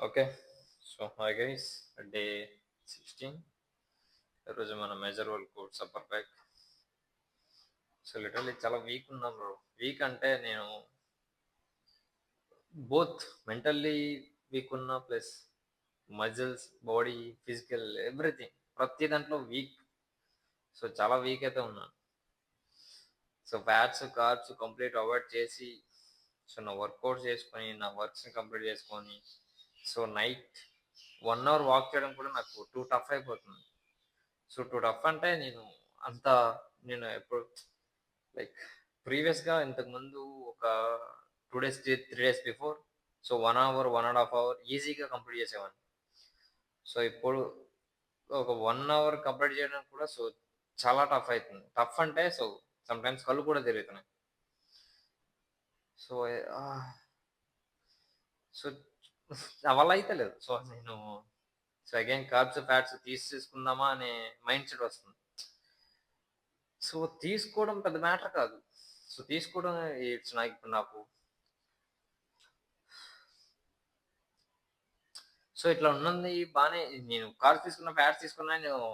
Okay. So, hi guys. Day 16. ఈరోజు మన measurable course upper back. So, literally చాలా week ఉన్నాను బ్రో. వీక్ అంటే నేను బోత్ మెంటల్లీ వీక్ ఉన్నా plus muscles, body, physical everything ప్రతి దాంట్లో వీక్. సో, చాలా వీక్ అయితే ఉన్నాను. So, fats, carbs complete avoid చేసి సో, నా వర్కౌట్స్ చేసుకొని, నా వర్క్స్‌ని కంప్లీట్ చేసుకొని, సో, నైట్ 1 అవర్ వాక్ చేయడం కూడా నాకు టూ టఫ్ అయిపోతుంది. సో, టూ టఫ్ అంటే అంత నేను ఎప్పుడు లైక్ ప్రీవియస్‌గా ఇంతకుముందు ఒక 2 days, 3 days before so, 1 hour, 1 ½ hour ఈజీగా కంప్లీట్ చేసేవాడిని. సో, ఇప్పుడు ఒక 1 అవర్ కంప్లీట్ చేయడానికి కూడా సో, చాలా టఫ్ అయితుంది. టఫ్ అంటే సో, సమ్‌టైమ్స్ కళ్ళు కూడా తిరుగుతున్నాయి. సో, సో, నా వల్ల అయితలేదు. సో, అగైన్ కార్బ్స్, ఫ్యాట్స్ తీసేసుకుందామా అనే మైండ్ సెట్ వస్తుంది. సో, తీసుకోవడం పెద్ద మ్యాటర్ కాదు. సో, తీసుకోవడం ఇట్స్ నాకు ఇప్పుడు నాకు సో, ఇట్లా ఉన్నది బానే నేను కార్బ్స్ తీసుకున్న, ఫ్యాట్స్ తీసుకున్నా నేను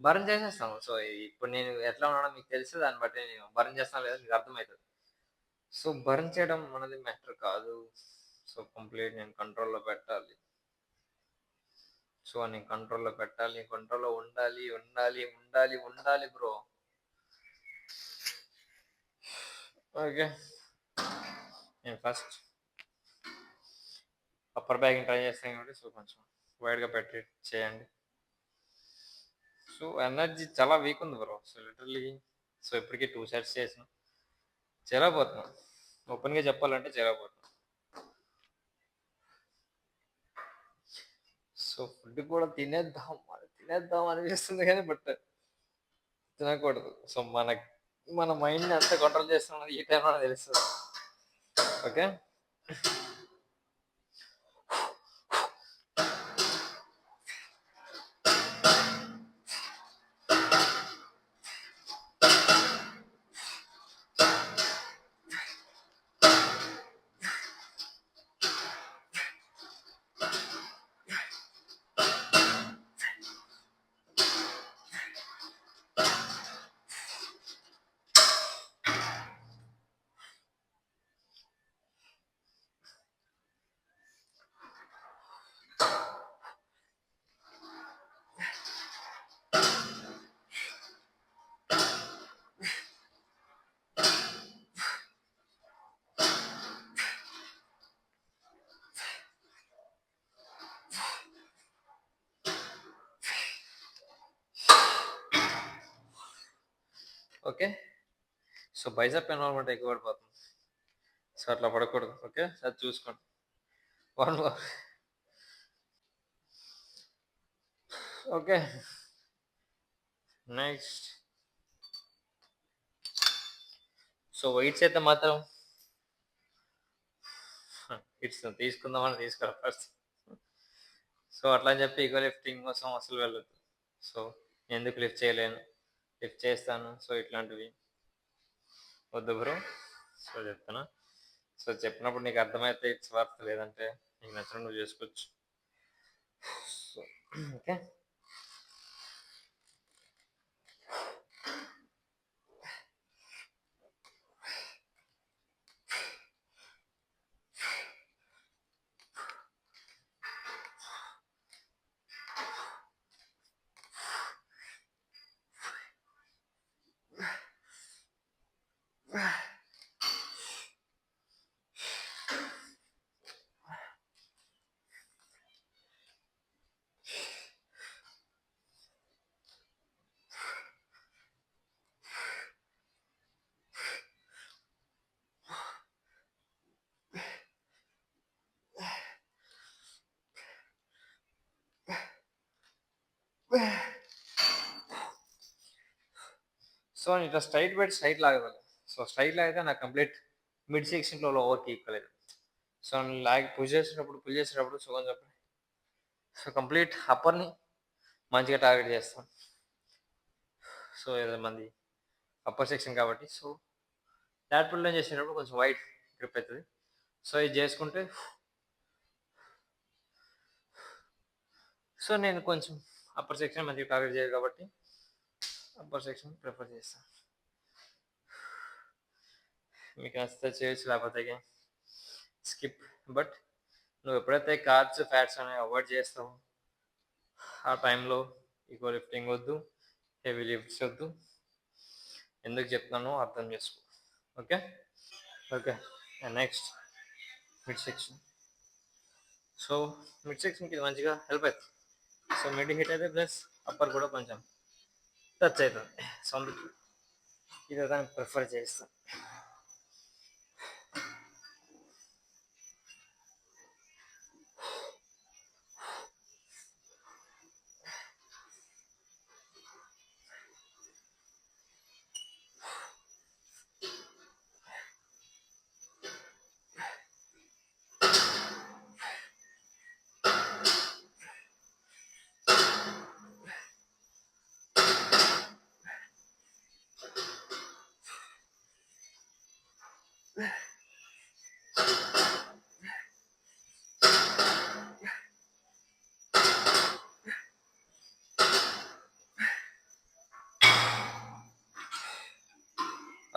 బర్న్ చేసేస్తాను. సో, ఇప్పుడు నేను ఎట్లా ఉన్నానో మీకు తెలిసి దాన్ని బట్టి నేను బర్న్ చేస్తానో లేదో మీకు అర్థమైతది. సో, బర్న్ చేయడం అనేది మ్యాటర్ కాదు. సో, కంప్లీట్ నేను కంట్రోల్‌లో పెట్టాలి. సో, నేను కంట్రోల్‌లో పెట్టాలి. కంట్రోల్‌లో ఉండాలి, ఉండాలి, ఉండాలి, ఉండాలి బ్రో. ఓకే. నేను ఫస్ట్ అప్పర్ బ్యాగింగ్ ట్రై చేస్తాను కాబట్టి సో, కొంచెం వైడ్‌గా పెట్టి చేయండి. సో, ఎనర్జీ చాలా వీక్ ఉంది బ్రో. సో, లిటరల్లీ సో, ఇప్పటికి 2 సెట్స్ చేసిన. చేయలేకపోతున్నా. ఓపెన్‌గా చెప్పాలంటే చేయలేకపోతున్నా. సో, ఫుడ్ కూడా తినేద్దాం అనిపిస్తుంది గానీ తినకూడదు. సో, మన మైండ్‌ని ఎంత కంట్రోల్ చేస్తున్నామో ఈ టైంలోనే తెలుస్తది. Okay. Okay. So, bicep environment ఎక్కువ పడిపోతుంది. సో, అట్లా పడకూడదు. ఓకే. అది చూసుకోండి. 1 more. Okay. Next. So, weights అయితే మాత్రం తీసుకుందామని తీసుకోవాలి ఫస్ట్. సో, అట్లా అని చెప్పి ఈగో లిఫ్టింగ్ కోసం అసలు వెళ్ళొద్దు. సో, ఎందుకు లిఫ్ట్ చేయలేను, లిఫ్ట్ చేస్తాను. సో, ఇట్లాంటివి వద్దు బ్రో. సో, చెప్తున్నా. సో, చెప్పినప్పుడు నీకు అర్థమైతే ఇట్స్ వర్త్, లేదంటే నీకు నచ్చినట్టు నువ్వు చేసుకోవచ్చు. So, okay. సో, ఇట్లా స్ట్రైట్ పెట్టి స్ట్రైట్ లాగాలి. సో, స్ట్రైట్ లాగితే నాకు కంప్లీట్ మిడ్ సెక్షన్‌లో లోవర్‌కి ఈక్వల్ అయితది. సో, పుల్ చేసేటప్పుడు సో, కొంచెం సో, కంప్లీట్ అప్పర్‌ని మంచిగా టార్గెట్ చేస్తాం. సో, మంది అప్పర్ సెక్షన్ కాబట్టి సో, లాట్ పుల్ డౌన్ చేసేటప్పుడు కొంచెం వైడ్ గ్రిప్ అయితది. సో, ఇది చేసుకుంటే సో నేను కొంచెం అప్పర్ సెక్షన్ మంచిగా టార్గెట్ చేయాలి కాబట్టి అప్పర్ సెక్షన్ ప్రిఫర్ చేస్తాను. మీకు నచ్చితే చేయొచ్చు, లేకపోతే స్కిప్. బట్ నువ్వు ఎప్పుడైతే కార్బ్స్ ఫ్యాట్స్ అనేవి అవాయిడ్ చేస్తావో ఆ టైంలో ఈగో లిఫ్టింగ్ వద్దు, హెవీ లిఫ్ట్స్ వద్దు. ఎందుకు చెప్తానో అర్థం చేసుకో. Okay okay. Next mid section. So mid సెక్షన్కి ఇది మంచిగా హెల్ప్ అవుతుంది. సో మిడ్ హిట్ అయితే ప్లస్ అప్పర్ కూడా కొంచెం టచ్ అవుతుంది. సో అందుకు ఇది దాన్ని ప్రిఫర్ చేస్తాను.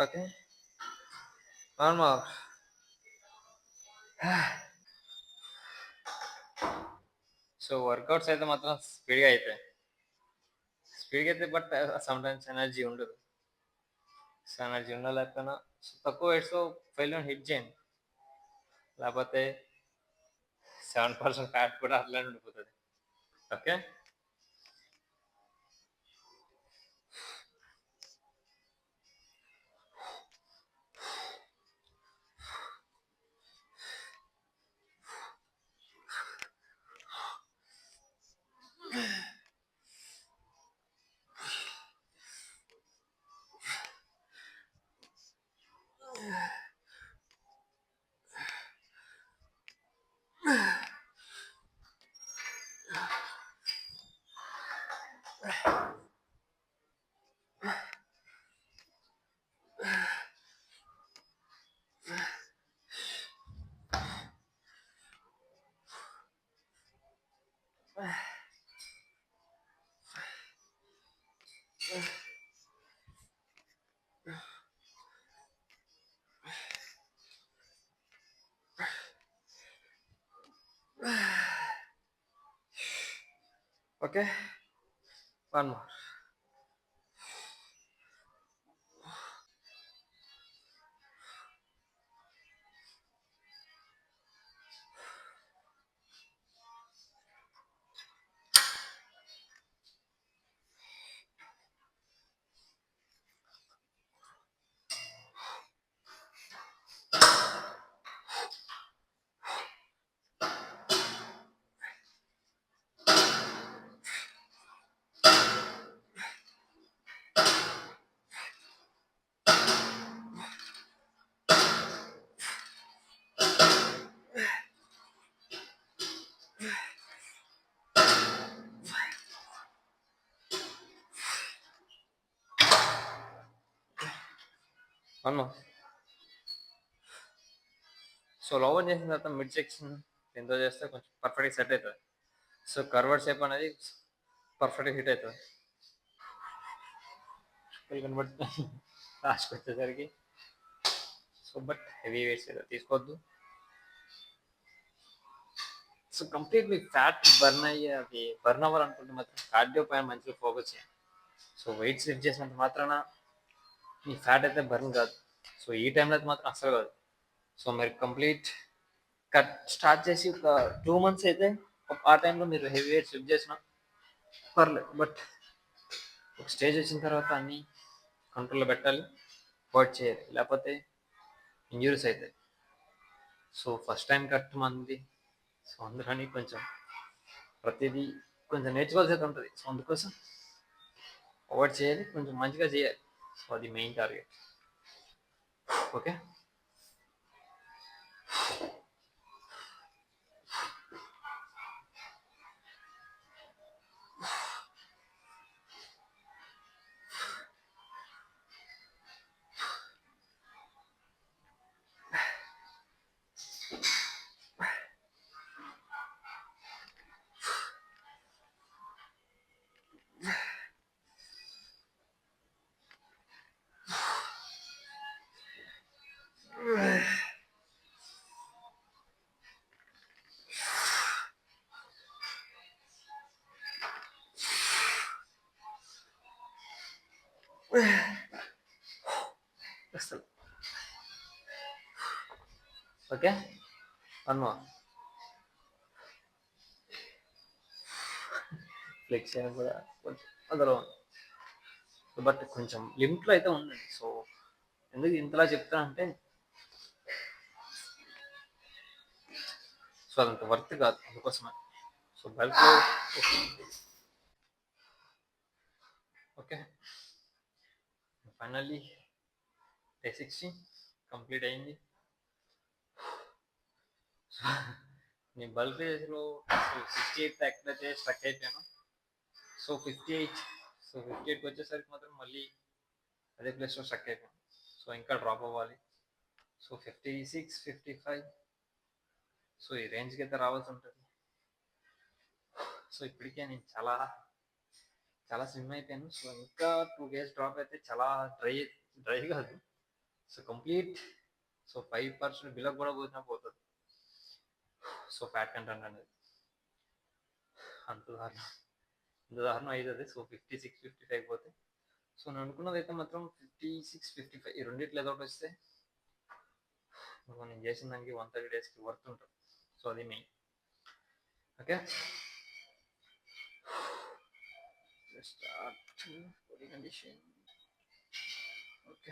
ఓకే సో వర్కౌట్స్ అయితే మాత్రం స్పీడ్గా అవుతాయి, స్పీడ్గా అయితే. బట్ సమ్టైమ్స్ ఎనర్జీ ఉండదు. సో ఎనర్జీ ఉండలేకపోయినా తక్కువ వెయిట్స్లో 5 హిట్ చేయండి, లేకపోతే 7% ఫ్యాట్ కూడా అట్లనే ఉండిపోతుంది. Okay okay. One more. One more. So lower చేసిన తర్వాత మిడ్ సెక్షన్ ఎంతో చేస్తే కొంచెం పర్ఫెక్ట్గా సెట్ అవుతుంది. సో కర్వర్డ్ షేప్ అనేది పర్ఫెక్ట్గా హిట్ అవుతుంది. కనబడుతుంది లాస్ట్కి వచ్చేసరికి. సో బట్ హెవీ వెయిట్స్ ఏదో తీసుకోవద్దు. సో కంప్లీట్లీ ఫ్యాట్ బర్న్ అయ్యి అది బర్న్ అవ్వాలనుకుంటే మాత్రం కార్డియో పైన మంచిగా ఫోకస్ చేయాలి. సో వెయిట్స్ లిఫ్ట్ చేసినంత మాత్రాన మీ ఫ్యాట్ అయితే బర్న్ కాదు. సో ఈ టైంలో అయితే మాత్రం అసలు కాదు. సో మీరు కంప్లీట్ కట్ స్టార్ట్ చేసి ఒక 2 months అయితే ఆ టైంలో మీరు హెవీ వెయిట్స్ లిఫ్ట్ చేసినా పర్లేదు. బట్ ఒక స్టేజ్ వచ్చిన తర్వాత అన్నీ కంట్రోల్లో పెట్టాలి, వర్క్ చేయాలి, లేకపోతే ఇంజురీస్ అవుతాయి. సో ఫస్ట్ టైం కట్ మంది. సో అందుకని కొంచెం ప్రతిదీ కొంచెం నేర్చుకోవాల్సి అయితే ఉంటుంది. సో అందుకోసం అవాయిడ్ చేయాలి, కొంచెం మంచిగా చేయాలి. సో అది main target. Okay okay, one more. Flex చేయడం కూడా కొంచెం అందులో బట్ కొంచెం లిమిట్లో అయితే ఉందండి. సో ఎందుకు ఇంతలా చెప్తా అంటే, సో అదంత వర్త్ కాదు, అందుకోసమే. సో బల్క్లో ఓకే. ఫైనల్లీ డే 60 కంప్లీట్ అయింది. సో నేను బల్క్ రేస్లో 68 ఎక్కడైతే స్ట్రక్ అయిపోయాను. సో 58కి వచ్చేసరికి మాత్రం మళ్ళీ అదే ప్లేస్లో స్ట్రక్ అయిపోయాను. సో ఇంకా డ్రాప్ అవ్వాలి. సో 56, 55, సో ఈ రేంజ్కి అయితే రావాల్సి ఉంటుంది. సో ఇప్పటికే నేను చాలా చాలా స్విమ్ అయిపోయాను. సో ఇంకా 2 days డ్రాప్ అయితే చాలా డ్రై కాదు, సో కంప్లీట్. సో 5% బిలో కూడా పోతున్నా పోతుంది. సో ఫ్యాట్ కంటెంట్ అనేది అంత దారుణం, ఇంత దారుణం అవుతుంది. సో 56, 55 పోతే, సో నేను అనుకున్నది అయితే మాత్రం 56, 55 ఈ రెండిట్లో ఏదో ఒకటి వస్తే నేను చేసిన దానికి 130 daysకి వర్త్ ఉంటుంది. సో అది main. Okay, start body condition. Okay.